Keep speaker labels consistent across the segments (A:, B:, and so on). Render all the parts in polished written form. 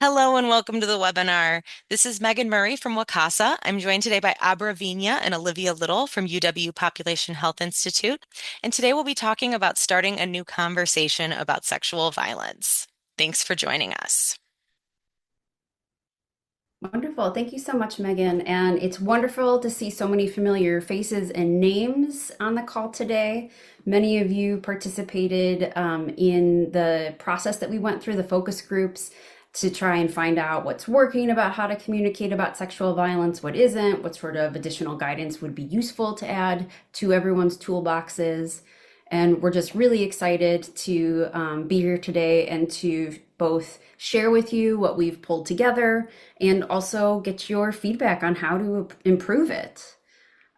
A: Hello and welcome to the webinar. This is Megan Murray from WCASA. I'm joined today by Abra and Olivia Little from UW Population Health Institute. And today we'll be talking about starting a new conversation about sexual violence. Thanks for joining us.
B: Wonderful. Thank you so much, Megan. And it's wonderful to see so many familiar faces and names on the call today. Many of you participated in the process that we went through, the focus groups, to try and find out what's working about how to communicate about sexual violence, what isn't, what sort of additional guidance would be useful to add to everyone's toolboxes. And we're just really excited to be here today and to both share with you what we've pulled together and also get your feedback on how to improve it.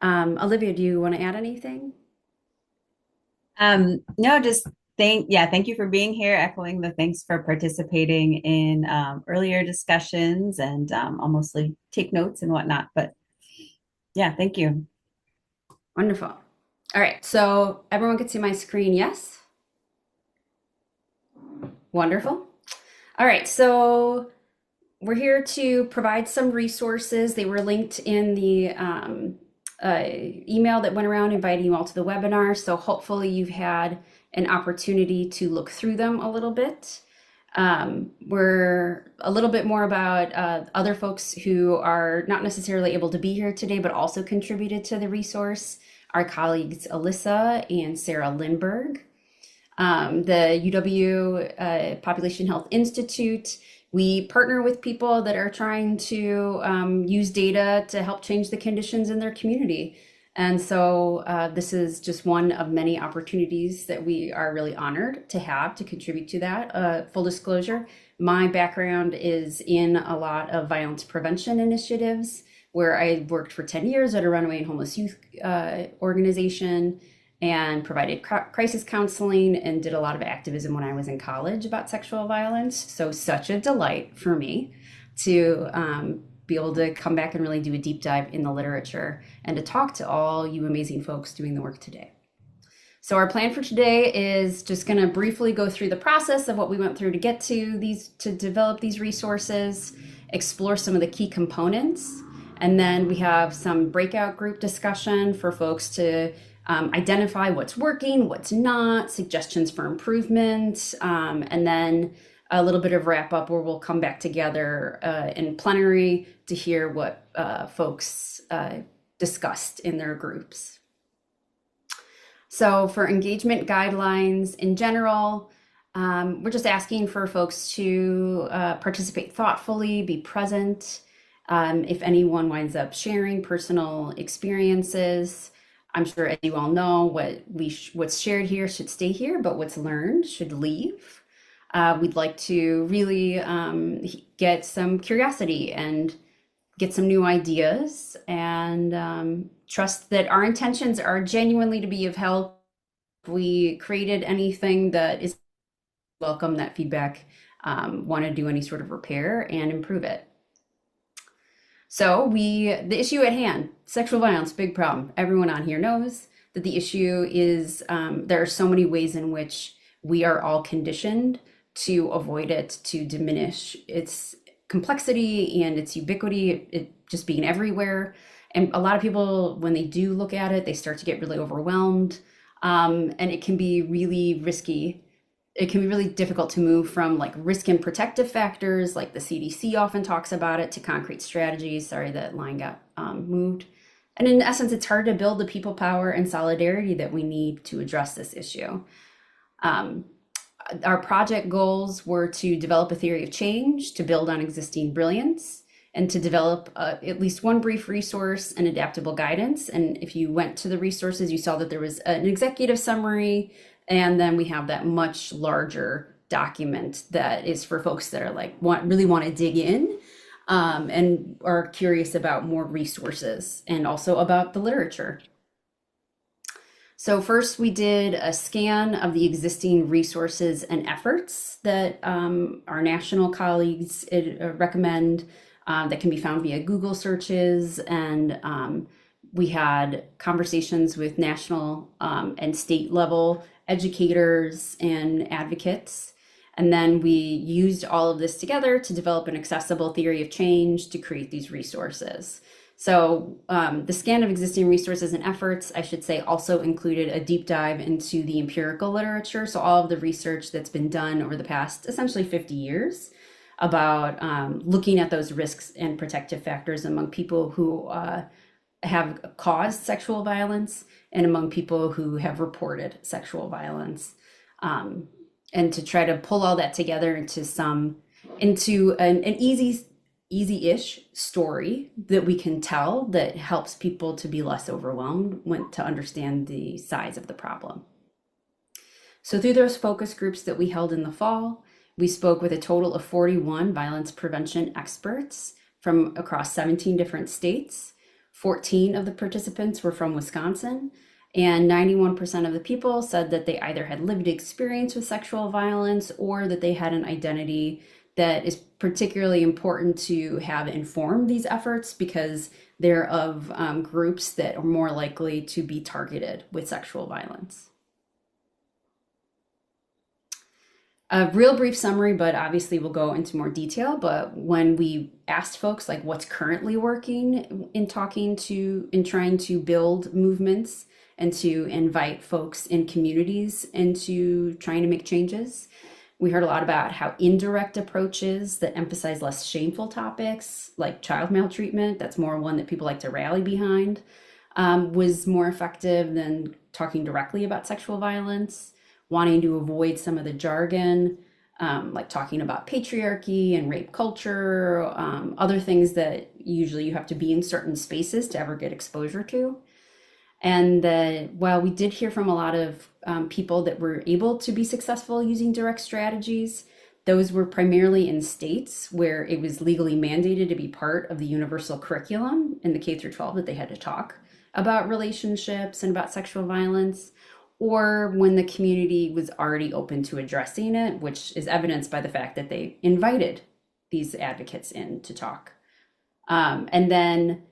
B: Olivia, do you want to add anything?
C: No, just thank you for being here, echoing the thanks for participating in earlier discussions and I'll mostly take notes and whatnot. But yeah, thank you.
B: Wonderful. All right, so everyone can see my screen, yes? Wonderful. All right, so we're here to provide some resources. They were linked in the email that went around inviting you all to the webinar. So hopefully you've had an opportunity to look through them a little bit. We're a little bit more about other folks who are not necessarily able to be here today, but also contributed to the resource. Our colleagues Alyssa and Sarah Lindberg. The UW Population Health Institute. We partner with people that are trying to use data to help change the conditions in their community. And so this is just one of many opportunities that we are really honored to have to contribute to that. Full disclosure, my background is in a lot of violence prevention initiatives where I worked for 10 years at a runaway and homeless youth organization and provided crisis counseling and did a lot of activism when I was in college about sexual violence. So such a delight for me to be able to come back and really do a deep dive in the literature and to talk to all you amazing folks doing the work today. So our plan for today is just going to briefly go through the process of what we went through to get to these, to develop these resources, explore some of the key components, and then we have some breakout group discussion for folks to identify what's working, what's not, suggestions for improvement, and then a little bit of wrap up where we'll come back together in plenary to hear what folks discussed in their groups. So for engagement guidelines in general, we're just asking for folks to participate thoughtfully, be present. If anyone winds up sharing personal experiences, I'm sure as you all know, what's shared here should stay here, but what's learned should leave. We'd like to really get some curiosity and get some new ideas and trust that our intentions are genuinely to be of help. If we created anything that is welcome that feedback, want to do any sort of repair and improve it. So the issue at hand, sexual violence, big problem. Everyone on here knows that the issue is there are so many ways in which we are all conditioned to avoid it, to diminish its complexity and its ubiquity, it just being everywhere. And a lot of people, when they do look at it, they start to get really overwhelmed. And it can be really risky. It can be really difficult to move from like risk and protective factors, like the CDC often talks about it, to concrete strategies. Sorry, that line got moved. And in essence, it's hard to build the people power and solidarity that we need to address this issue. Our project goals were to develop a theory of change, to build on existing brilliance, and to develop at least one brief resource and adaptable guidance. And if you went to the resources, you saw that there was an executive summary, and then we have that much larger document that is for folks that are like really want to dig in and are curious about more resources and also about the literature. So first we did a scan of the existing resources and efforts that our national colleagues recommend that can be found via Google searches. And we had conversations with national and state level educators and advocates. And then we used all of this together to develop an accessible theory of change to create these resources. So the scan of existing resources and efforts, I should say, also included a deep dive into the empirical literature. So all of the research that's been done over the past essentially 50 years about looking at those risks and protective factors among people who have caused sexual violence and among people who have reported sexual violence. And to try to pull all that together into an easy-ish story that we can tell that helps people to be less overwhelmed to understand the size of the problem. So through those focus groups that we held in the fall, we spoke with a total of 41 violence prevention experts from across 17 different states. 14 of the participants were from Wisconsin, and 91% of the people said that they either had lived experience with sexual violence or that they had an identity that is particularly important to have inform these efforts because they're of groups that are more likely to be targeted with sexual violence. A real brief summary, but obviously we'll go into more detail. But when we asked folks like what's currently working in trying to build movements and to invite folks in communities into trying to make changes, we heard a lot about how indirect approaches that emphasize less shameful topics like child maltreatment, that's more one that people like to rally behind, was more effective than talking directly about sexual violence. Wanting to avoid some of the jargon, like talking about patriarchy and rape culture, other things that usually you have to be in certain spaces to ever get exposure to. And while we did hear from a lot of people that were able to be successful using direct strategies, those were primarily in states where it was legally mandated to be part of the universal curriculum in the K through 12 that they had to talk about relationships and about sexual violence, or when the community was already open to addressing it, which is evidenced by the fact that they invited these advocates in to talk. And then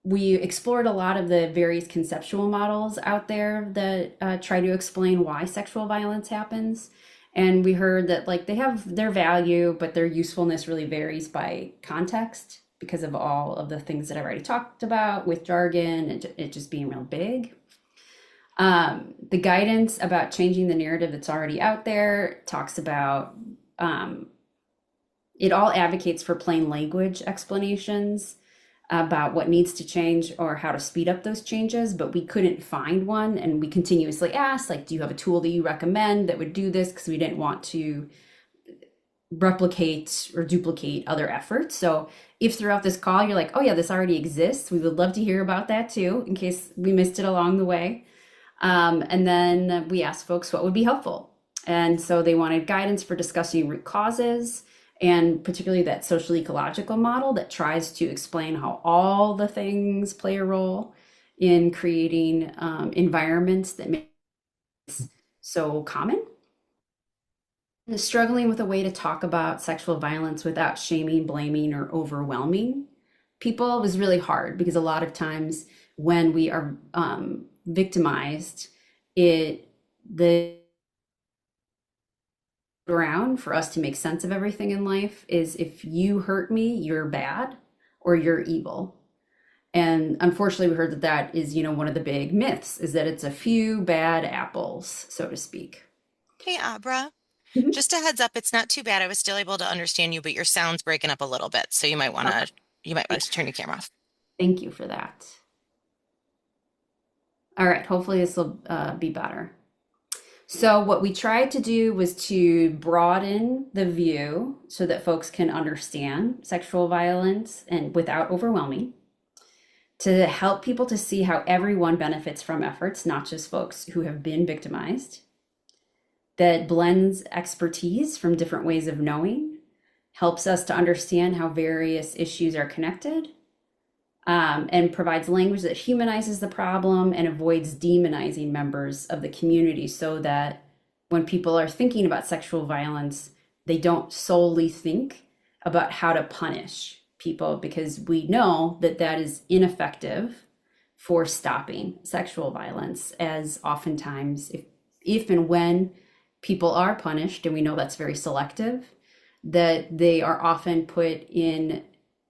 B: we explored a lot of the various conceptual models out there that try to explain why sexual violence happens. And we heard that like they have their value, but their usefulness really varies by context because of all of the things that I already talked about with jargon and it just being real big. The guidance about changing the narrative that's already out there talks about, it all advocates for plain language explanations about what needs to change or how to speed up those changes, but we couldn't find one. And we continuously asked, like, do you have a tool that you recommend that would do this? Because we didn't want to replicate or duplicate other efforts. So if throughout this call you're like, oh yeah, this already exists, we would love to hear about that too, in case we missed it along the way. And then we asked folks what would be helpful. And so they wanted guidance for discussing root causes, and particularly that social ecological model that tries to explain how all the things play a role in creating environments that make it so common. And struggling with a way to talk about sexual violence without shaming, blaming, or overwhelming people was really hard because a lot of times when we are victimized, the ground for us to make sense of everything in life is if you hurt me, you're bad or you're evil. And unfortunately, we heard that is, one of the big myths is that it's a few bad apples, so to speak.
A: Hey, Abra.
B: Mhm.
A: Just a heads up, it's not too bad. I was still able to understand you, but your sound's breaking up a little bit, so you might want
B: Okay.
A: to turn your camera off.
B: Thank you for that. All right, hopefully this will be better. So what we tried to do was to broaden the view so that folks can understand sexual violence and without overwhelming, to help people to see how everyone benefits from efforts, not just folks who have been victimized, that blends expertise from different ways of knowing, helps us to understand how various issues are connected, and provides language that humanizes the problem and avoids demonizing members of the community so that when people are thinking about sexual violence, they don't solely think about how to punish people, because we know that that is ineffective for stopping sexual violence, as oftentimes if and when people are punished, and we know that's very selective, that they are often put in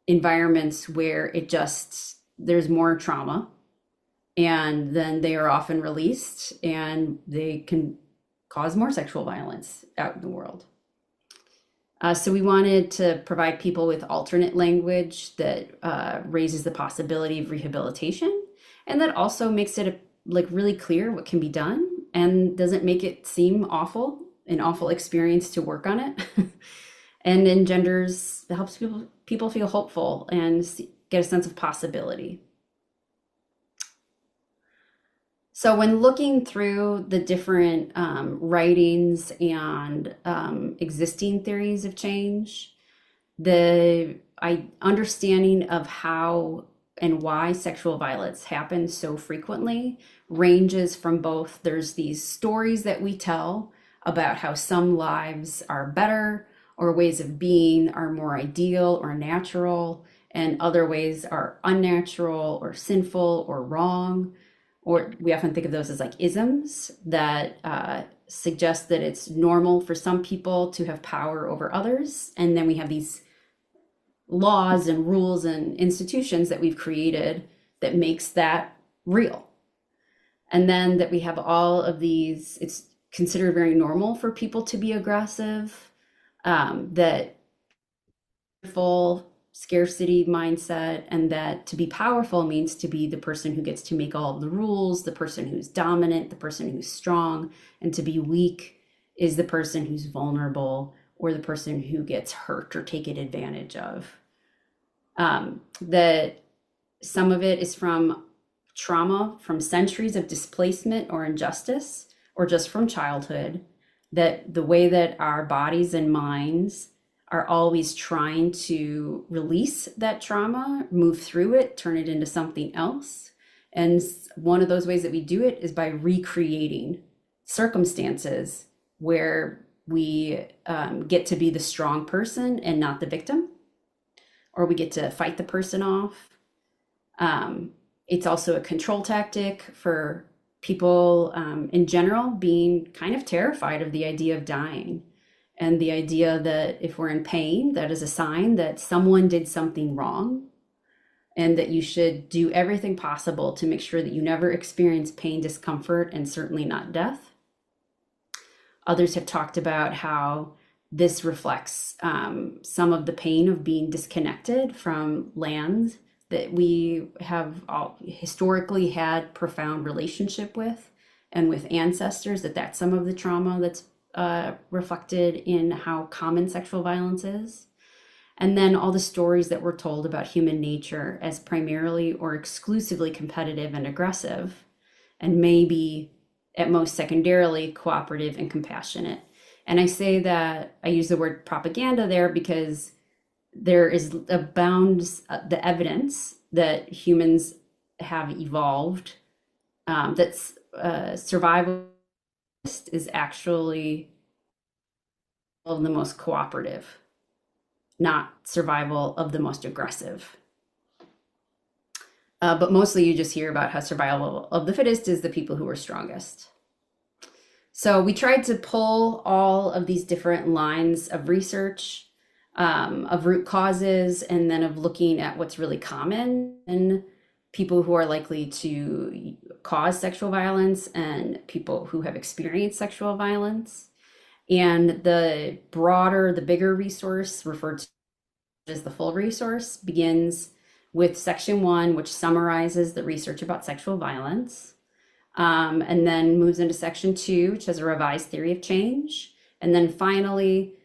B: environments where there's more trauma, and then they are often released and they can cause more sexual violence out in the world. So we wanted to provide people with alternate language that raises the possibility of rehabilitation, and that also makes it really clear what can be done and doesn't make it seem an awful experience to work on it. And helps people feel hopeful and get a sense of possibility. So when looking through the different writings and existing theories of change, the understanding of how and why sexual violence happens so frequently ranges from both, there's these stories that we tell about how some lives are better or ways of being are more ideal or natural, and other ways are unnatural or sinful or wrong. Or we often think of those as like isms that suggest that it's normal for some people to have power over others. And then we have these laws and rules and institutions that we've created that makes that real. And then that we have all of these, it's considered very normal for people to be aggressive, that full scarcity mindset, and that to be powerful means to be the person who gets to make all of the rules, the person who's dominant, the person who's strong, and to be weak is the person who's vulnerable or the person who gets hurt or taken advantage of. That some of it is from trauma, from centuries of displacement or injustice, or just from childhood, that the way that our bodies and minds are always trying to release that trauma, move through it, turn it into something else. And one of those ways that we do it is by recreating circumstances where we get to be the strong person and not the victim, or we get to fight the person off. It's also a control tactic for people in general being kind of terrified of the idea of dying. And the idea that if we're in pain, that is a sign that someone did something wrong, and that you should do everything possible to make sure that you never experience pain, discomfort, and certainly not death. Others have talked about how this reflects some of the pain of being disconnected from land that we have historically had profound relationship with, and with ancestors, that's some of the trauma that's reflected in how common sexual violence is. And then all the stories that we're told about human nature as primarily or exclusively competitive and aggressive, and maybe at most secondarily cooperative and compassionate. And I say that, I use the word propaganda there because there abounds the evidence that humans have evolved, that survival is actually of the most cooperative, not survival of the most aggressive. But mostly you just hear about how survival of the fittest is the people who are strongest. So we tried to pull all of these different lines of research, of root causes, and then of looking at what's really common in people who are likely to cause sexual violence and people who have experienced sexual violence. And the bigger resource, referred to as the full resource, begins with section 1, which summarizes the research about sexual violence, and then moves into section 2, which has a revised theory of change. And then finally,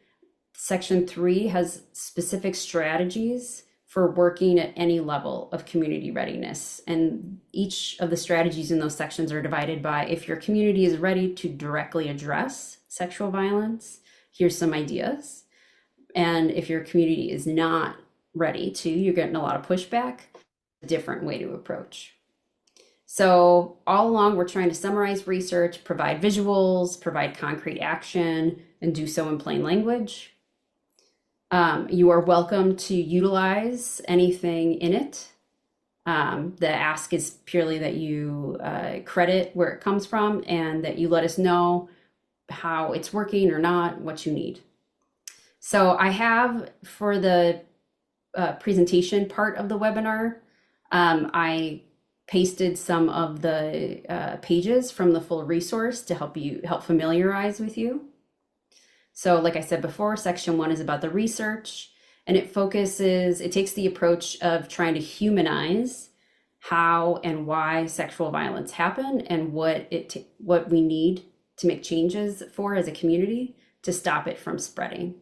B: section 3 has specific strategies for working at any level of community readiness. And each of the strategies in those sections are divided by, if your community is ready to directly address sexual violence, here's some ideas. And if your community is not ready to, you're getting a lot of pushback, a different way to approach. So all along, we're trying to summarize research, provide visuals, provide concrete action, and do so in plain language. You are welcome to utilize anything in it. The ask is purely that you credit where it comes from and that you let us know how it's working or not, what you need. So I have for the presentation part of the webinar, I pasted some of the pages from the full resource to help familiarize with you. So like I said before, section 1 is about the research, and it takes the approach of trying to humanize how and why sexual violence happen and what we need to make changes for as a community to stop it from spreading.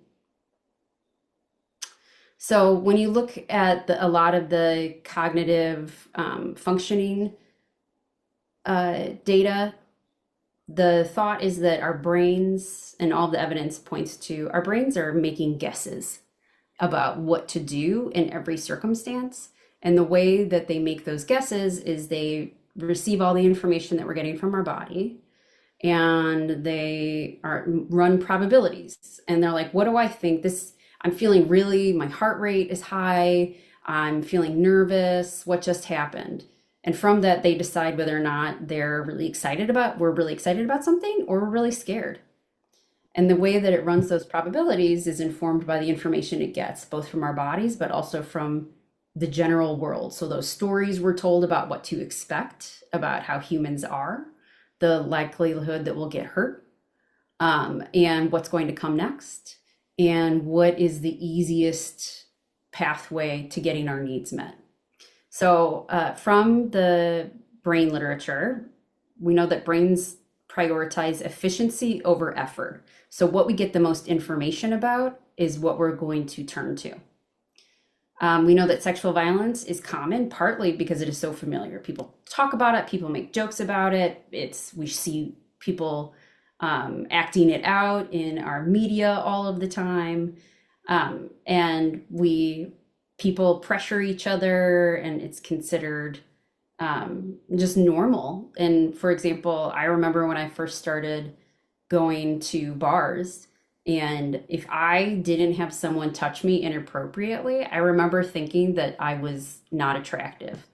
B: So when you look at a lot of the cognitive functioning data, the thought is that our brains, and all the evidence points to, our brains are making guesses about what to do in every circumstance. And the way that they make those guesses is they receive all the information that we're getting from our body, and they run probabilities. And they're like, what do I think this? I'm feeling my heart rate is high. I'm feeling nervous. What just happened? And from that, they decide whether or not we're really excited about something, or we're really scared. And the way that it runs those probabilities is informed by the information it gets, both from our bodies, but also from the general world. So those stories we're told about what to expect, about how humans are, the likelihood that we'll get hurt, and what's going to come next, and what is the easiest pathway to getting our needs met. So from the brain literature, we know that brains prioritize efficiency over effort. So what we get the most information about is what we're going to turn to. We know that sexual violence is common, partly because it is so familiar. People talk about it, people make jokes about it. We see people acting it out in our media all of the time. And people pressure each other, and it's considered just normal. And for example, I remember when I first started going to bars, and if I didn't have someone touch me inappropriately, I remember thinking that I was not attractive.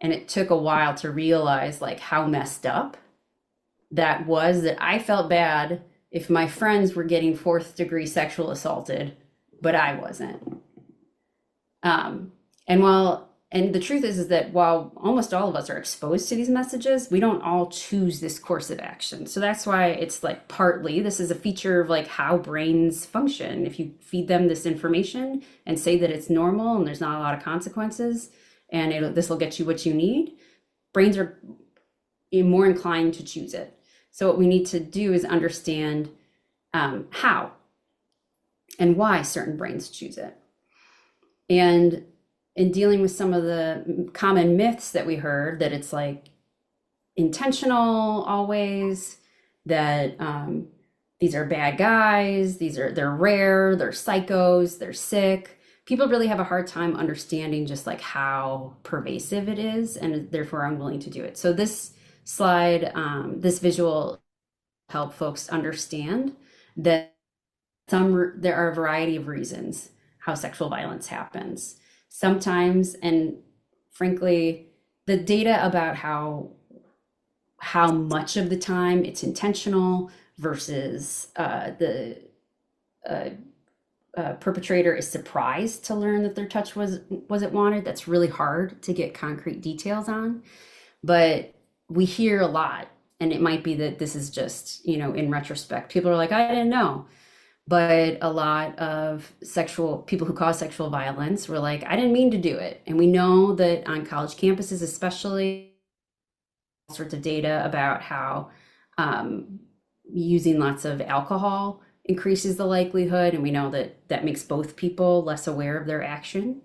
B: And it took a while to realize like how messed up that was, that I felt bad if my friends were getting 4th-degree sexual assaulted, but I wasn't. And the truth is that while almost all of us are exposed to these messages, we don't all choose this course of action. So that's why it's like this is a feature of like how brains function. If you feed them this information and say that it's normal and there's not a lot of consequences, and this will get you what you need, brains are more inclined to choose it. So what we need to do is understand how and why certain brains choose it. And in dealing with some of the common myths that we heard, that it's like intentional always, that these are bad guys, they're rare, they're psychos, they're sick. People really have a hard time understanding just like how pervasive it is, and therefore unwilling to do it. So this slide, this visual help folks understand that there are a variety of reasons how sexual violence happens. Sometimes, and frankly, the data about how much of the time it's intentional versus the perpetrator is surprised to learn that their touch wasn't wanted, that's really hard to get concrete details on. But we hear a lot, and it might be that this is just, in retrospect, people are like, I didn't know. But a lot of people who cause sexual violence were like, I didn't mean to do it. And we know that on college campuses, especially, all sorts of data about how using lots of alcohol increases the likelihood. And we know that makes both people less aware of their action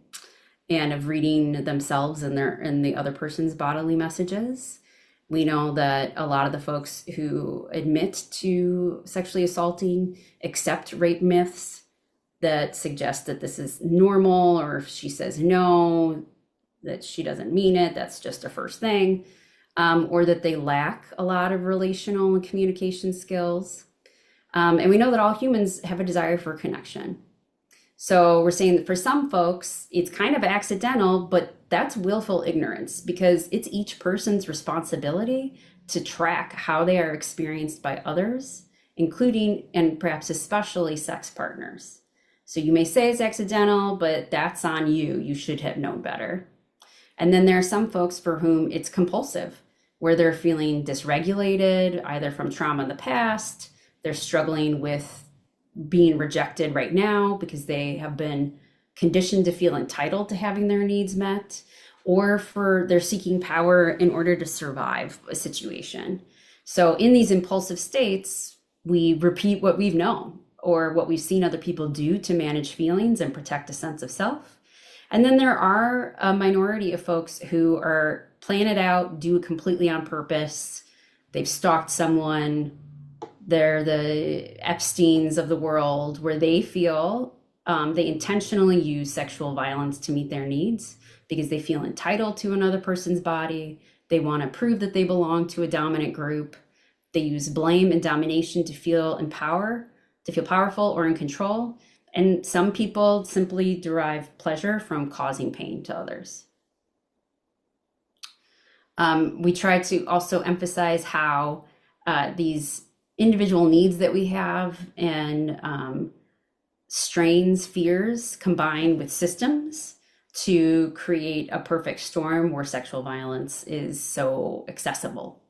B: and of reading themselves and the other person's bodily messages. We know that a lot of the folks who admit to sexually assaulting accept rape myths that suggest that this is normal, or if she says no, that she doesn't mean it, that's just a first thing, or that they lack a lot of relational and communication skills. And we know that all humans have a desire for connection. So we're saying that for some folks, it's kind of accidental, but that's willful ignorance, because it's each person's responsibility to track how they are experienced by others including and perhaps especially sex partners. So you may say it's accidental, but that's on you. You should have known better. And then there are some folks for whom it's compulsive, where they're feeling dysregulated, either from trauma in the past, they're struggling with being rejected right now because they have been conditioned to feel entitled to having their needs met, or for they're seeking power in order to survive a situation. So in these impulsive states, we repeat what we've known or what we've seen other people do to manage feelings and protect a sense of self. And then there are a minority of folks who are plan it out, do it completely on purpose. They've stalked someone. They're the Epsteins of the world, where they feel they intentionally use sexual violence to meet their needs because they feel entitled to another person's body. They want to prove that they belong to a dominant group. They use blame and domination to feel powerful or in control. And some people simply derive pleasure from causing pain to others. We try to also emphasize how these individual needs that we have and strains, fears combine with systems to create a perfect storm where sexual violence is so accessible.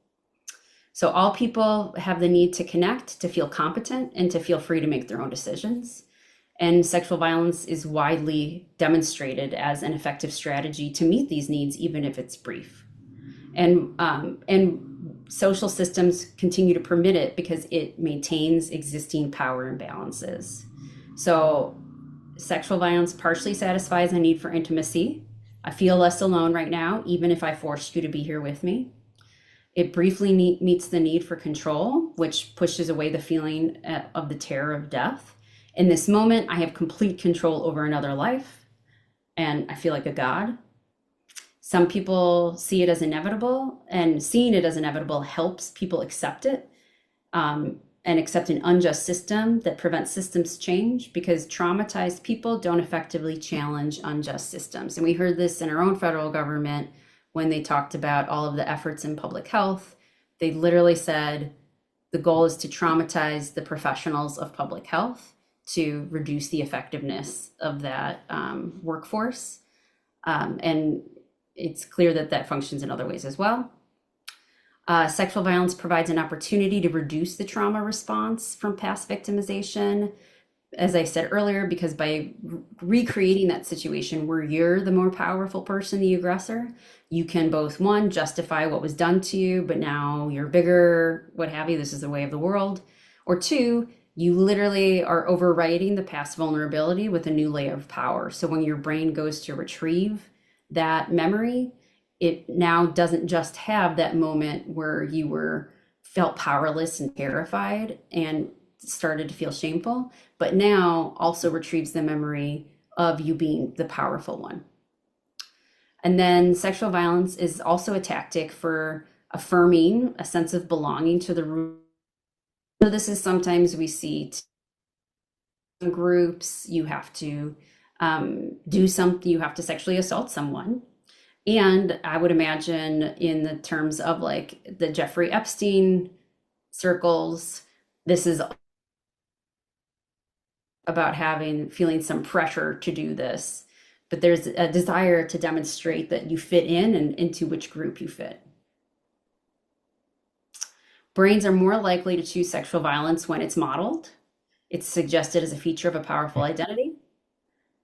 B: So all people have the need to connect, to feel competent, and to feel free to make their own decisions. And sexual violence is widely demonstrated as an effective strategy to meet these needs, even if it's brief. And social systems continue to permit it because it maintains existing power imbalances. So sexual violence partially satisfies a need for intimacy. I feel less alone right now, even if I forced you to be here with me. It briefly meets the need for control, which pushes away the feeling of the terror of death. In this moment, I have complete control over another life, and I feel like a god. Some people see it as inevitable, and seeing it as inevitable helps people accept it and accept an unjust system that prevents systems change, because traumatized people don't effectively challenge unjust systems. And we heard this in our own federal government when they talked about all of the efforts in public health. They literally said the goal is to traumatize the professionals of public health to reduce the effectiveness of that workforce. And it's clear that that functions in other ways as well. Sexual violence provides an opportunity to reduce the trauma response from past victimization. As I said earlier, because by recreating that situation where you're the more powerful person, the aggressor, you can both, one, justify what was done to you, but now you're bigger, what have you, this is the way of the world. Or two, you literally are overriding the past vulnerability with a new layer of power. So when your brain goes to retrieve that memory, it now doesn't just have that moment where you felt powerless and terrified and started to feel shameful, but now also retrieves the memory of you being the powerful one. And then sexual violence is also a tactic for affirming a sense of belonging to the group. So this is sometimes we see groups, you have to do something, you have to sexually assault someone. And I would imagine in the terms of like the Jeffrey Epstein circles, this is about feeling some pressure to do this, but there's a desire to demonstrate that you fit in and into which group you fit. Brains are more likely to choose sexual violence when it's modeled. It's suggested as a feature of a powerful identity.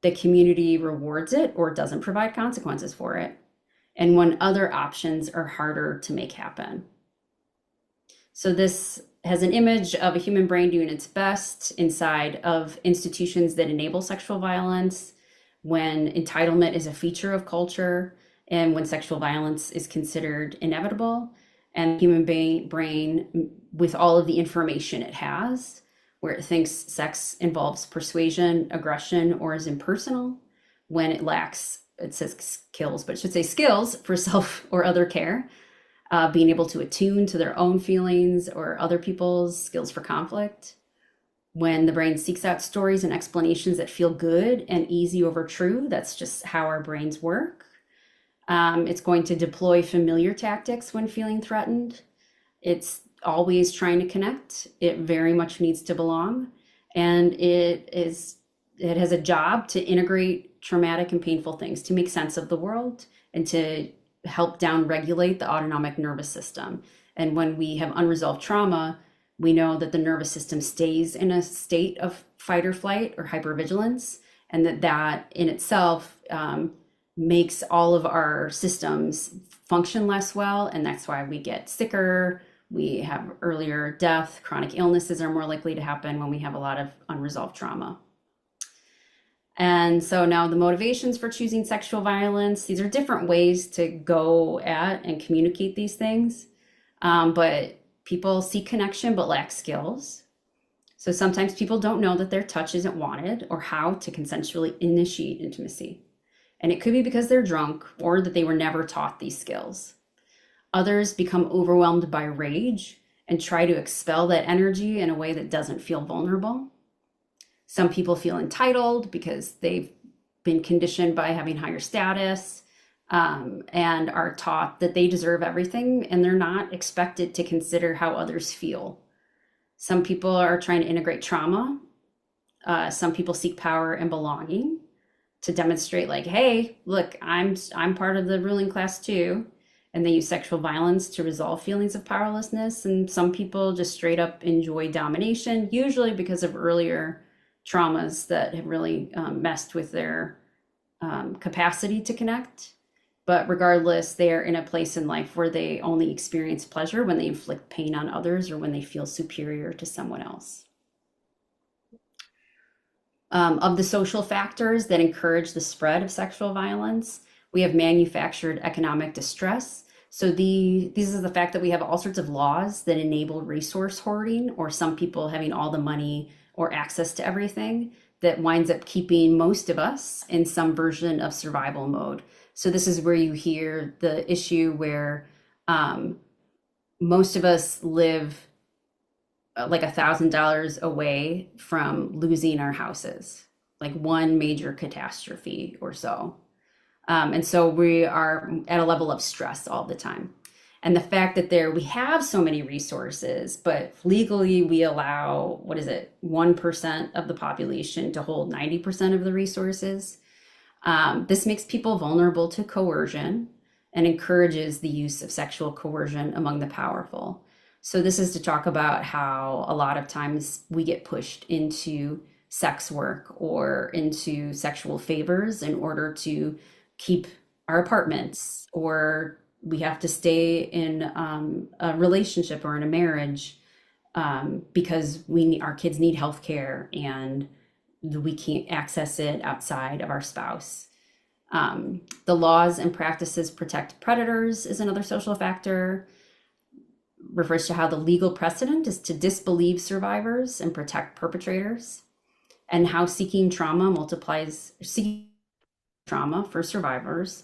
B: The community rewards it or doesn't provide consequences for it. And when other options are harder to make happen. So this has an image of a human brain doing its best inside of institutions that enable sexual violence, when entitlement is a feature of culture, and when sexual violence is considered inevitable, and the human brain, with all of the information it has, where it thinks sex involves persuasion, aggression, or is impersonal, when it lacks, it says skills, but it should say skills for self or other care, being able to attune to their own feelings or other people's, skills for conflict. When the brain seeks out stories and explanations that feel good and easy over true, that's just how our brains work. It's going to deploy familiar tactics when feeling threatened. It's always trying to connect. It very much needs to belong. And it has a job to integrate traumatic and painful things, to make sense of the world and to help down regulate the autonomic nervous system. And when we have unresolved trauma, we know that the nervous system stays in a state of fight or flight or hypervigilance, and that in itself makes all of our systems function less well. And that's why we get sicker, we have earlier death, chronic illnesses are more likely to happen when we have a lot of unresolved trauma. And so now the motivations for choosing sexual violence, these are different ways to go at and communicate these things. But people seek connection but lack skills. So sometimes people don't know that their touch isn't wanted or how to consensually initiate intimacy. And it could be because they're drunk or that they were never taught these skills. Others become overwhelmed by rage and try to expel that energy in a way that doesn't feel vulnerable. Some people feel entitled because they've been conditioned by having higher status and are taught that they deserve everything, and they're not expected to consider how others feel. Some people are trying to integrate trauma. Some people seek power and belonging to demonstrate, like, hey, look, I'm part of the ruling class too. And they use sexual violence to resolve feelings of powerlessness. And some people just straight up enjoy domination, usually because of earlier traumas that have really messed with their capacity to connect. But regardless, they're in a place in life where they only experience pleasure when they inflict pain on others or when they feel superior to someone else. Of the social factors that encourage the spread of sexual violence, we have manufactured economic distress. So this is the fact that we have all sorts of laws that enable resource hoarding, or some people having all the money or access to everything, that winds up keeping most of us in some version of survival mode. So this is where you hear the issue where most of us live like $1,000 away from losing our houses, like one major catastrophe or so. And so we are at a level of stress all the time. And the fact that we have so many resources, but legally we allow, 1% of the population to hold 90% of the resources. This makes people vulnerable to coercion and encourages the use of sexual coercion among the powerful. So this is to talk about how a lot of times we get pushed into sex work or into sexual favors in order to keep our apartments, or we have to stay in a relationship or in a marriage because our kids need health care and we can't access it outside of our spouse. The laws and practices protect predators is another social factor. Refers to how the legal precedent is to disbelieve survivors and protect perpetrators, and how seeking trauma for survivors,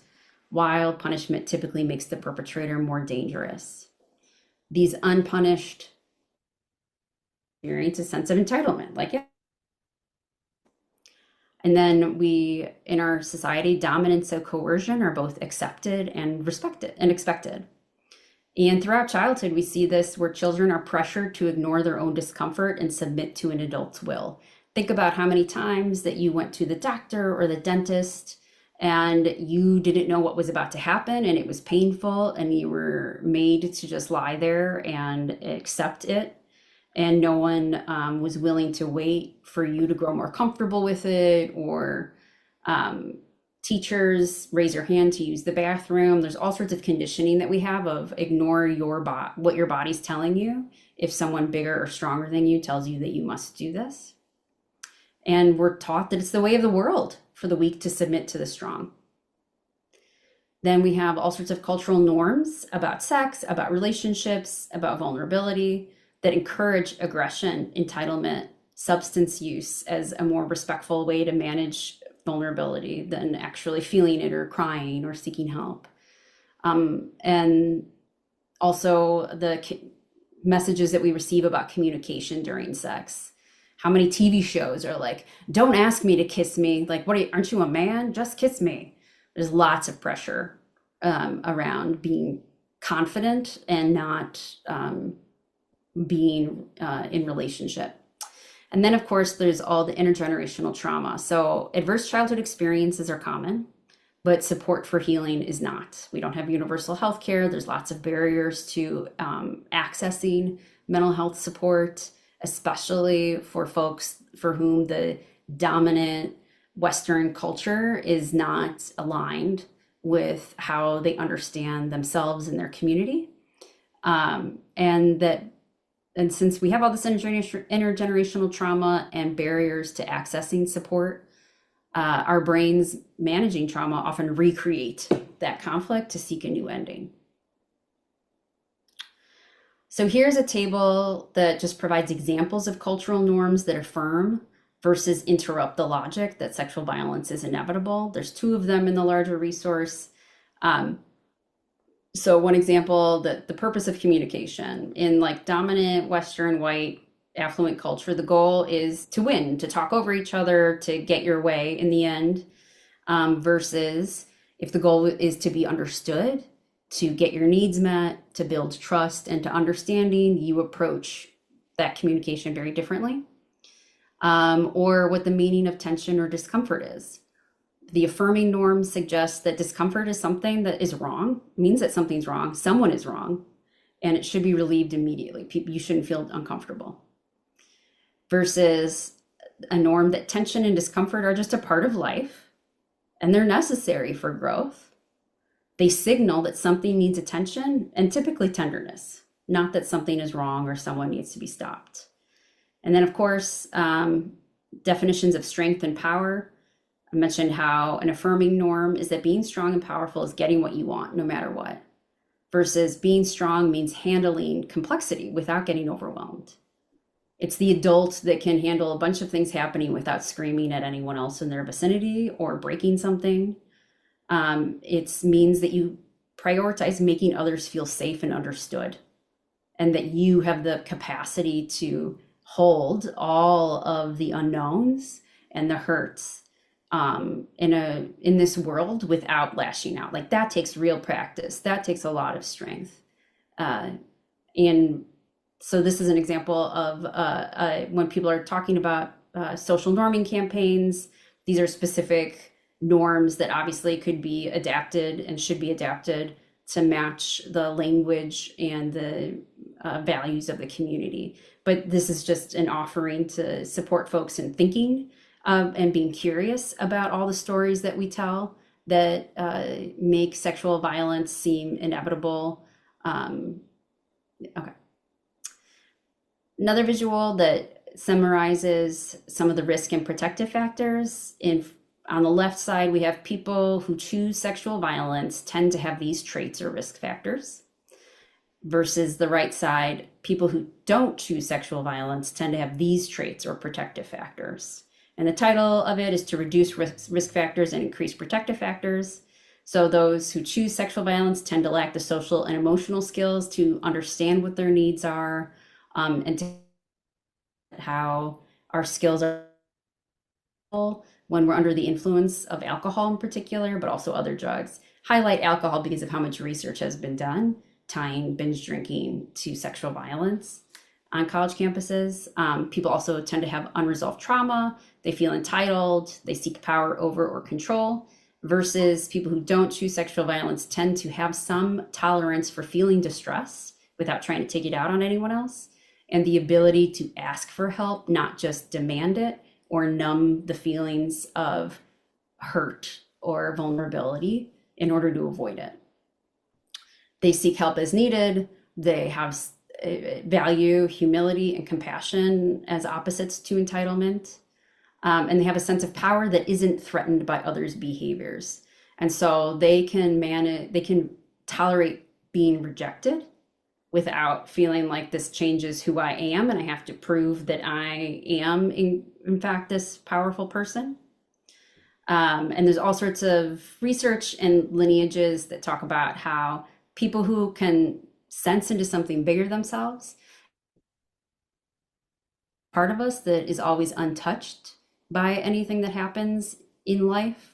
B: while punishment typically makes the perpetrator more dangerous. These unpunished experience a sense of entitlement, like, yeah. And then in our society, dominance and coercion are both accepted and respected and expected. And throughout childhood, we see this where children are pressured to ignore their own discomfort and submit to an adult's will. Think about how many times that you went to the doctor or the dentist and you didn't know what was about to happen and it was painful and you were made to just lie there and accept it. And no one was willing to wait for you to grow more comfortable with it, or teachers raise your hand to use the bathroom. There's all sorts of conditioning that we have of ignore what your body's telling you if someone bigger or stronger than you tells you that you must do this. And we're taught that it's the way of the world for the weak to submit to the strong. Then we have all sorts of cultural norms about sex, about relationships, about vulnerability that encourage aggression, entitlement, substance use as a more respectful way to manage vulnerability than actually feeling it or crying or seeking help. And also the messages that we receive about communication during sex. How many TV shows are like, don't ask me to kiss me. Like, aren't you a man? Just kiss me. There's lots of pressure around being confident and not being in relationship. And then, of course, there's all the intergenerational trauma. So adverse childhood experiences are common, but support for healing is not. We don't have universal health care. There's lots of barriers to accessing mental health support, especially for folks for whom the dominant Western culture is not aligned with how they understand themselves and their community. And since we have all this intergenerational trauma and barriers to accessing support, our brains managing trauma often recreate that conflict to seek a new ending. So here's a table that just provides examples of cultural norms that affirm versus interrupt the logic that sexual violence is inevitable. There's 2 of them in the larger resource. So one example, the purpose of communication in like dominant Western white affluent culture, the goal is to win, to talk over each other, to get your way in the end, versus if the goal is to be understood, to get your needs met, to build trust and to understanding, you approach that communication very differently. Or what the meaning of tension or discomfort is. The affirming norm suggests that discomfort is something that is wrong, means that something's wrong, someone is wrong, and it should be relieved immediately. You shouldn't feel uncomfortable. Versus a norm that tension and discomfort are just a part of life and they're necessary for growth. They signal that something needs attention and typically tenderness, not that something is wrong or someone needs to be stopped. And then, of course, definitions of strength and power. I mentioned how an affirming norm is that being strong and powerful is getting what you want, no matter what, versus being strong means handling complexity without getting overwhelmed. It's the adult that can handle a bunch of things happening without screaming at anyone else in their vicinity or breaking something. It means that you prioritize making others feel safe and understood, and that you have the capacity to hold all of the unknowns and the hurts in this world without lashing out. Like that takes real practice. That takes a lot of strength. And so this is an example of when people are talking about social norming campaigns, these are specific norms that obviously could be adapted and should be adapted to match the language and the values of the community. But this is just an offering to support folks in thinking and being curious about all the stories that we tell that make sexual violence seem inevitable. Okay. Another visual that summarizes some of the risk and protective factors. On the left side, we have people who choose sexual violence tend to have these traits or risk factors. Versus the right side, people who don't choose sexual violence tend to have these traits or protective factors. And the title of it is to reduce risk factors and increase protective factors. So those who choose sexual violence tend to lack the social and emotional skills to understand what their needs are, and to how our skills are when we're under the influence of alcohol in particular, but also other drugs. Highlight alcohol because of how much research has been done tying binge drinking to sexual violence on college campuses. People also tend to have unresolved trauma. They feel entitled. They seek power over or control. Versus people who don't choose sexual violence tend to have some tolerance for feeling distress without trying to take it out on anyone else, and the ability to ask for help, not just demand it or numb the feelings of hurt or vulnerability in order to avoid it. They seek help as needed. They have value humility and compassion as opposites to entitlement. And they have a sense of power that isn't threatened by others' behaviors. And so they can tolerate being rejected without feeling like this changes who I am and I have to prove that I am in fact this powerful person. And there's all sorts of research and lineages that talk about how people who can sense into something bigger themselves, part of us that is always untouched by anything that happens in life,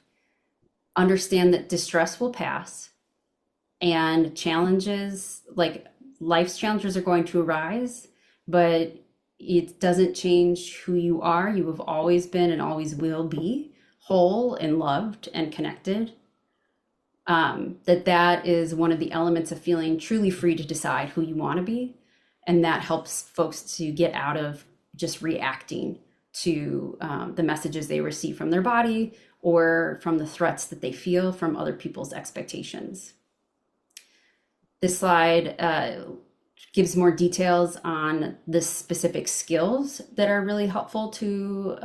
B: understand that distress will pass and challenges, like life's challenges, are going to arise, but it doesn't change who you are. You have always been and always will be whole and loved and connected. That is one of the elements of feeling truly free to decide who you want to be. And that helps folks to get out of just reacting to the messages they receive from their body or from the threats that they feel from other people's expectations. This slide gives more details on the specific skills that are really helpful to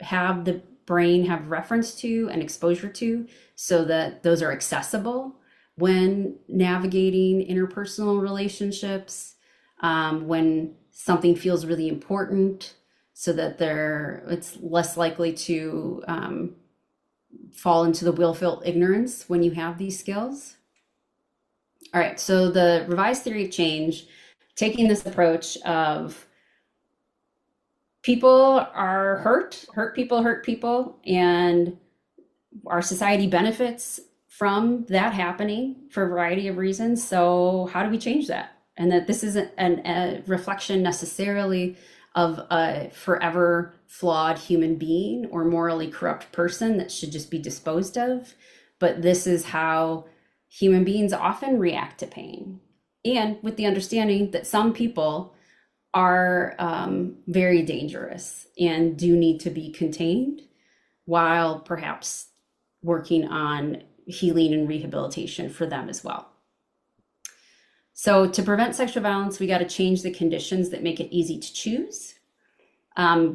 B: have the brain have reference to and exposure to, so that those are accessible when navigating interpersonal relationships, when something feels really important, so that it's less likely to fall into the willful ignorance when you have these skills. All right, so the revised theory of change, taking this approach of people are hurt people, and our society benefits from that happening for a variety of reasons. So how do we change that? And that this isn't a reflection necessarily of a forever flawed human being or morally corrupt person that should just be disposed of, but this is how human beings often react to pain. And with the understanding that some people are very dangerous and do need to be contained, while perhaps working on healing and rehabilitation for them as well. So to prevent sexual violence, we got to change the conditions that make it easy to choose.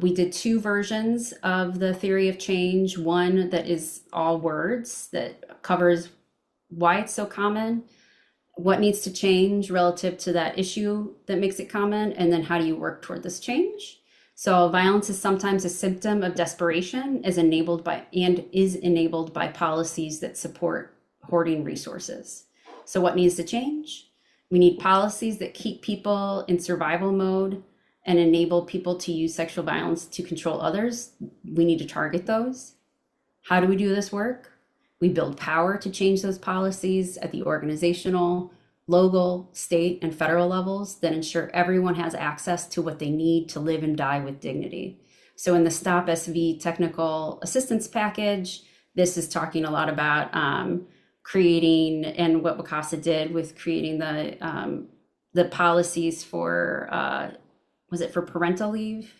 B: We did two versions of the theory of change. One that is all words, that covers why it's so common, what needs to change relative to that issue that makes it common, and then how do you work toward this change. So violence is sometimes a symptom of desperation, is enabled by policies that support hoarding resources. So what needs to change? We need policies that keep people in survival mode and enable people to use sexual violence to control others. We need to target those. How do we do this work? We build power to change those policies at the organizational, local, state, and federal levels that ensure everyone has access to what they need to live and die with dignity. So in the Stop SV Technical Assistance Package, this is talking a lot about creating, and what WCASA did with creating the policies for, was it for parental leave?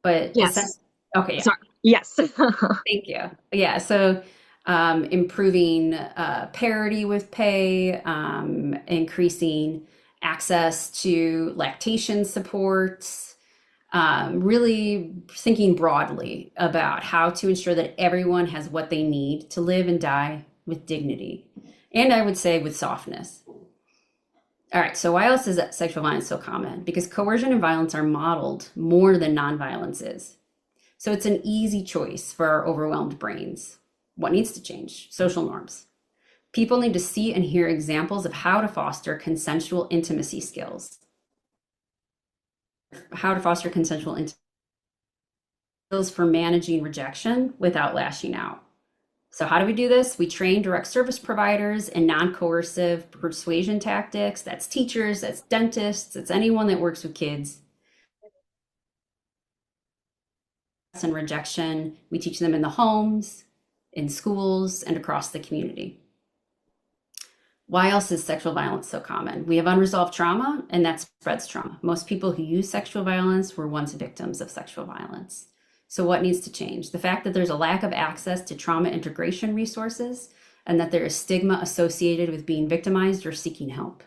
B: But
D: Yes.
B: okay, yeah.
D: Sorry. Yes.
B: Thank you. Yeah, so improving parity with pay, increasing access to lactation supports, really thinking broadly about how to ensure that everyone has what they need to live and die with dignity. And I would say with softness. All right, so why else is that sexual violence so common? Because coercion and violence are modeled more than nonviolence is. So it's an easy choice for our overwhelmed brains. What needs to change? Social norms. People need to see and hear examples of how to foster consensual intimacy skills. How to foster consensual intimacy skills for managing rejection without lashing out. So how do we do this? We train direct service providers in non-coercive persuasion tactics. That's teachers, that's dentists, that's anyone that works with kids. And rejection, we teach them in the homes, in schools, and across the community. Why else is sexual violence so common? We have unresolved trauma, and that spreads trauma. Most people who use sexual violence were once victims of sexual violence. So what needs to change? The fact that there's a lack of access to trauma integration resources, and that there is stigma associated with being victimized or seeking help.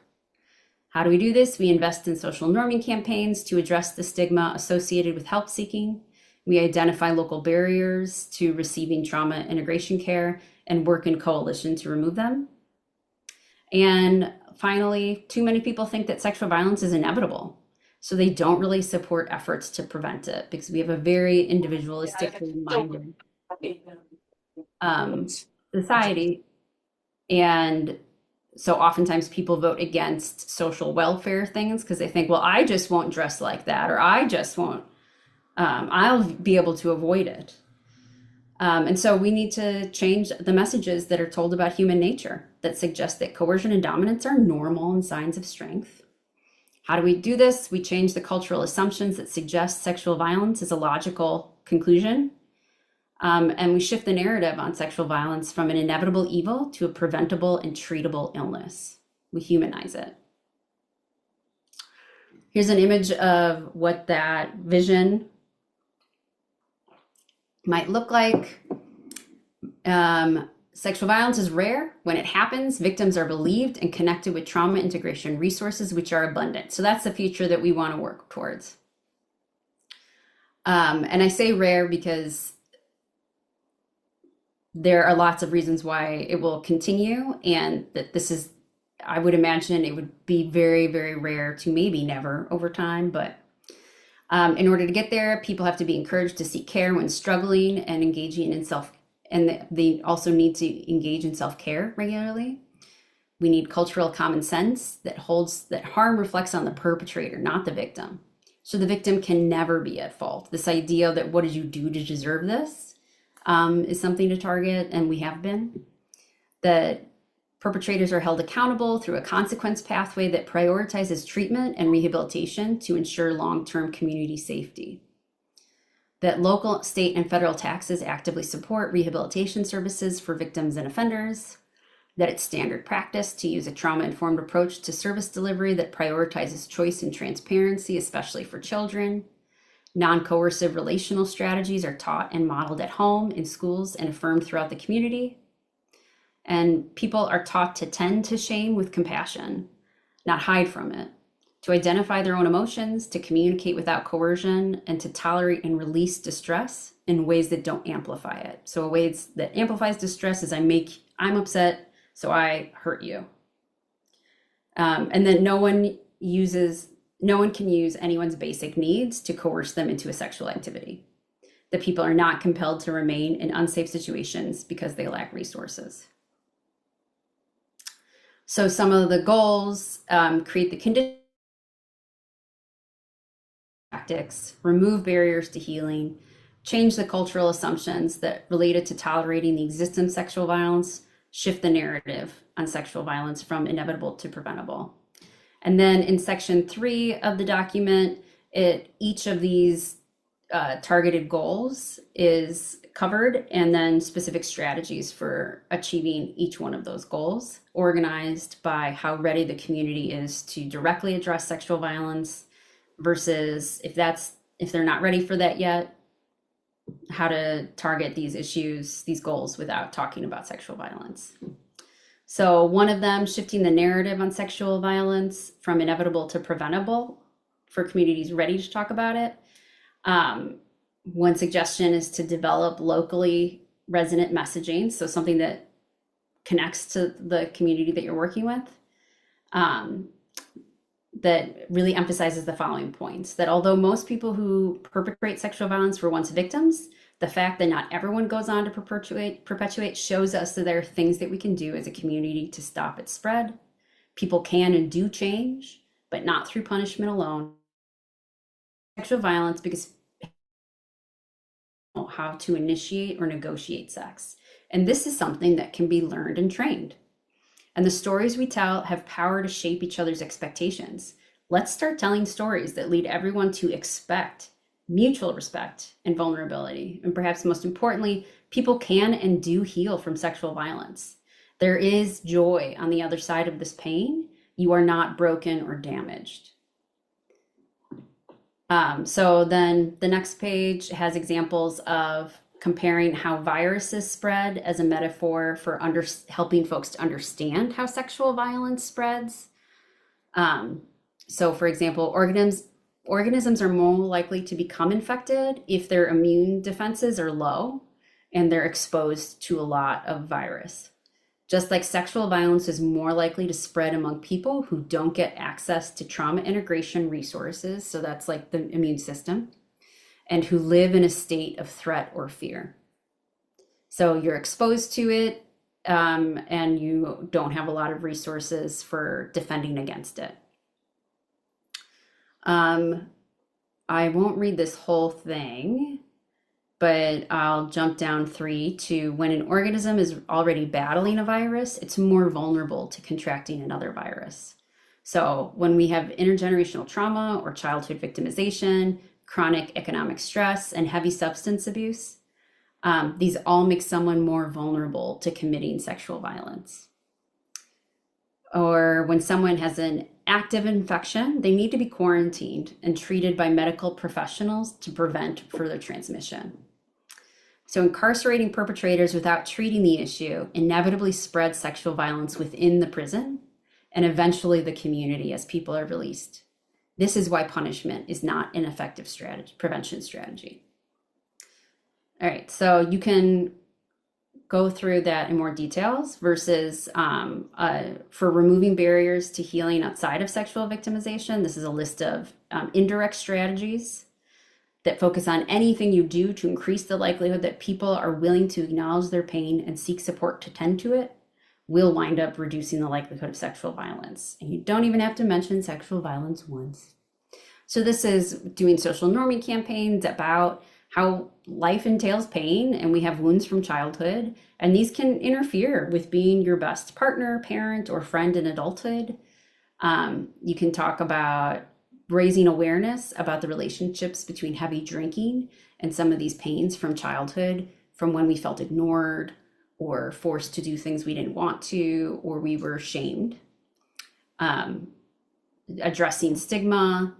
B: How do we do this? We invest in social norming campaigns to address the stigma associated with help seeking. We identify local barriers to receiving trauma integration care and work in coalition to remove them. And finally, too many people think that sexual violence is inevitable. So they don't really support efforts to prevent it, because we have a very individualistically minded society. And so oftentimes people vote against social welfare things because they think, well, I just won't dress like that, or I just won't, I'll be able to avoid it. And so we need to change the messages that are told about human nature that suggest that coercion and dominance are normal and signs of strength. How do we do this? We change the cultural assumptions that suggest sexual violence is a logical conclusion. And we shift the narrative on sexual violence from an inevitable evil to a preventable and treatable illness. We humanize it. Here's an image of what that vision might look like. Sexual violence is rare. When it happens, victims are believed and connected with trauma integration resources, which are abundant. So that's the future that we want to work towards. And I say rare because there are lots of reasons why it will continue, and that this is, I would imagine it would be very, very rare to maybe never over time. But in order to get there, people have to be encouraged to seek care when struggling and engaging in and they also need to engage in self-care regularly. We need cultural common sense that holds that harm reflects on the perpetrator, not the victim. So the victim can never be at fault. This idea that what did you do to deserve this is something to target, and we have been. That perpetrators are held accountable through a consequence pathway that prioritizes treatment and rehabilitation to ensure long-term community safety. That local, state, and federal taxes actively support rehabilitation services for victims and offenders. That it's standard practice to use a trauma-informed approach to service delivery that prioritizes choice and transparency, especially for children. Non-coercive relational strategies are taught and modeled at home, in schools, and affirmed throughout the community. And people are taught to tend to shame with compassion, not hide from it, to identify their own emotions, to communicate without coercion, and to tolerate and release distress in ways that don't amplify it. So a way that amplifies distress is I'm upset, so I hurt you. And then no one can use anyone's basic needs to coerce them into a sexual activity. That people are not compelled to remain in unsafe situations because they lack resources. So some of the goals: create the conditions, tactics, remove barriers to healing, change the cultural assumptions that related to tolerating the existence of sexual violence, shift the narrative on sexual violence from inevitable to preventable. And then in section 3 of the document, each of these targeted goals is covered, and then specific strategies for achieving each one of those goals, organized by how ready the community is to directly address sexual violence versus if they're not ready for that yet, how to target these issues, these goals, without talking about sexual violence. So one of them, shifting the narrative on sexual violence from inevitable to preventable for communities ready to talk about it. One suggestion is to develop locally resonant messaging, so something that connects to the community that you're working with, that really emphasizes the following points: that although most people who perpetrate sexual violence were once victims, the fact that not everyone goes on to perpetuate shows us that there are things that we can do as a community to stop its spread. People can and do change, but not through punishment alone. Sexual violence because how to initiate or negotiate sex. And this is something that can be learned and trained. And the stories we tell have power to shape each other's expectations. Let's start telling stories that lead everyone to expect mutual respect and vulnerability. And perhaps most importantly, people can and do heal from sexual violence. There is joy on the other side of this pain. You are not broken or damaged. So then the next page has examples of comparing how viruses spread as a metaphor for helping folks to understand how sexual violence spreads. So for example, organisms are more likely to become infected if their immune defenses are low and they're exposed to a lot of virus. Just like sexual violence is more likely to spread among people who don't get access to trauma integration resources, so that's like the immune system, and who live in a state of threat or fear. So you're exposed to it, and you don't have a lot of resources for defending against it. I won't read this whole thing, but I'll jump down 3 to when an organism is already battling a virus, it's more vulnerable to contracting another virus. So when we have intergenerational trauma or childhood victimization, chronic economic stress, and heavy substance abuse, these all make someone more vulnerable to committing sexual violence. Or when someone has an active infection, they need to be quarantined and treated by medical professionals to prevent further transmission. So incarcerating perpetrators without treating the issue inevitably spreads sexual violence within the prison and eventually the community as people are released. This is why punishment is not an effective prevention strategy. All right, so you can go through that in more details versus for removing barriers to healing outside of sexual victimization. This is a list of indirect strategies that focus on anything you do to increase the likelihood that people are willing to acknowledge their pain and seek support to tend to it will wind up reducing the likelihood of sexual violence. And you don't even have to mention sexual violence once. So this is doing social norming campaigns about how life entails pain and we have wounds from childhood, and these can interfere with being your best partner, parent, or friend in adulthood. You can talk about raising awareness about the relationships between heavy drinking and some of these pains from childhood, from when we felt ignored or forced to do things we didn't want to, or we were shamed. Addressing stigma.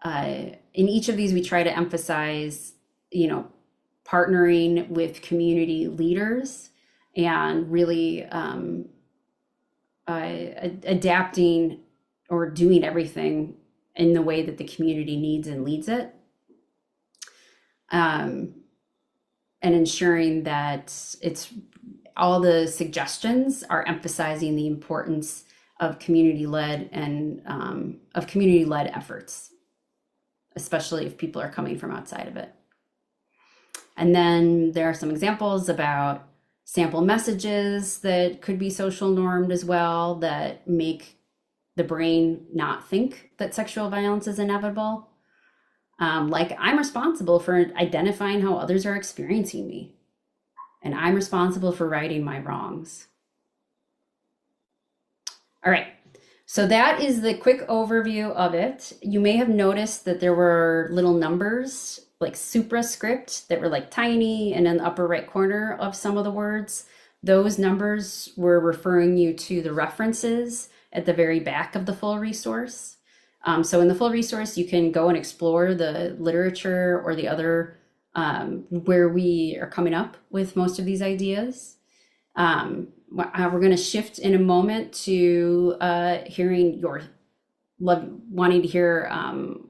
B: In each of these, we try to emphasize, partnering with community leaders and really adapting or doing everything in the way that the community needs and leads it. And ensuring that it's all the suggestions are emphasizing the importance of community-led and of community-led efforts, especially if people are coming from outside of it. And then there are some examples about sample messages that could be social normed as well, that make the brain not think that sexual violence is inevitable. Like, I'm responsible for identifying how others are experiencing me, and I'm responsible for righting my wrongs. All right, so that is the quick overview of it. You may have noticed that there were little numbers, like suprascript, that were like tiny and in the upper right corner of some of the words. Those numbers were referring you to the references at the very back of the full resource. So in the full resource, you can go and explore the literature or the other where we are coming up with most of these ideas. We're going to shift in a moment to wanting to hear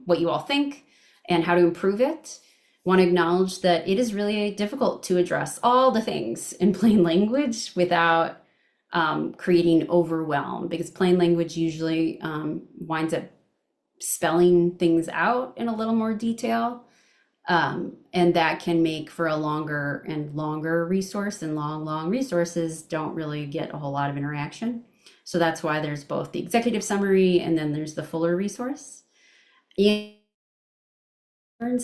B: what you all think and how to improve it. Want to acknowledge that it is really difficult to address all the things in plain language without creating overwhelm, because plain language usually winds up spelling things out in a little more detail. And that can make for a longer and longer resource, and long resources don't really get a whole lot of interaction. So that's why there's both the executive summary and then there's the fuller resource. And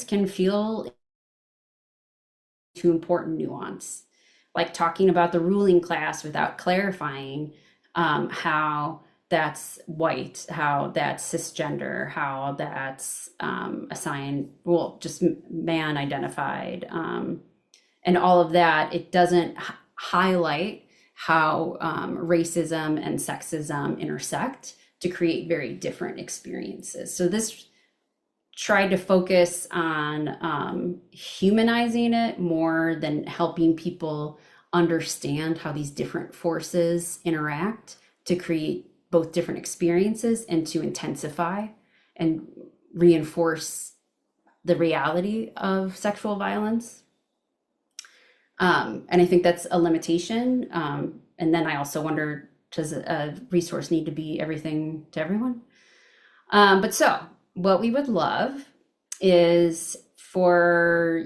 B: can feel too important nuance, like talking about the ruling class without clarifying how that's white, how that's cisgender, how that's assigned, well, just man identified, and all of that. It doesn't highlight how racism and sexism intersect to create very different experiences. So this tried to focus on humanizing it more than helping people understand how these different forces interact to create both different experiences and to intensify and reinforce the reality of sexual violence. And I think that's a limitation. And then I also wonder, does a resource need to be everything to everyone? But so what we would love is to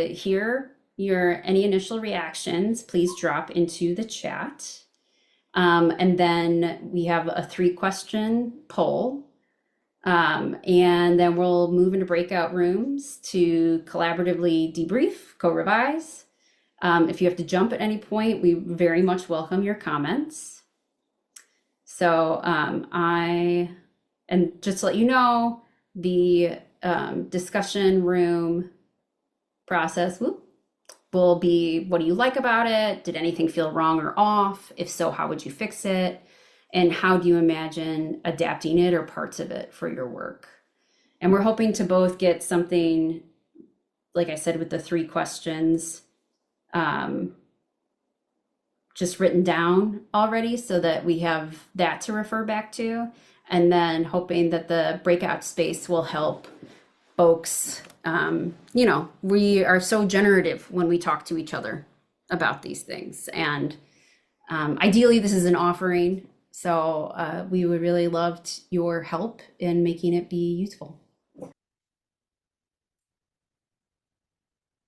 B: hear any initial reactions. Please drop into the chat. And then we have a 3-question poll. And then we'll move into breakout rooms to collaboratively debrief, co-revise. If you have to jump at any point, we very much welcome your comments. So and just to let you know, the discussion room process will be, what do you like about it? Did anything feel wrong or off? If so, how would you fix it? And how do you imagine adapting it or parts of it for your work? And we're hoping to both get something, like I said, with the 3 questions, just written down already so that we have that to refer back to. And then hoping that the breakout space will help folks. We are so generative when we talk to each other about these things. And ideally, this is an offering. So we would really love your help in making it be useful.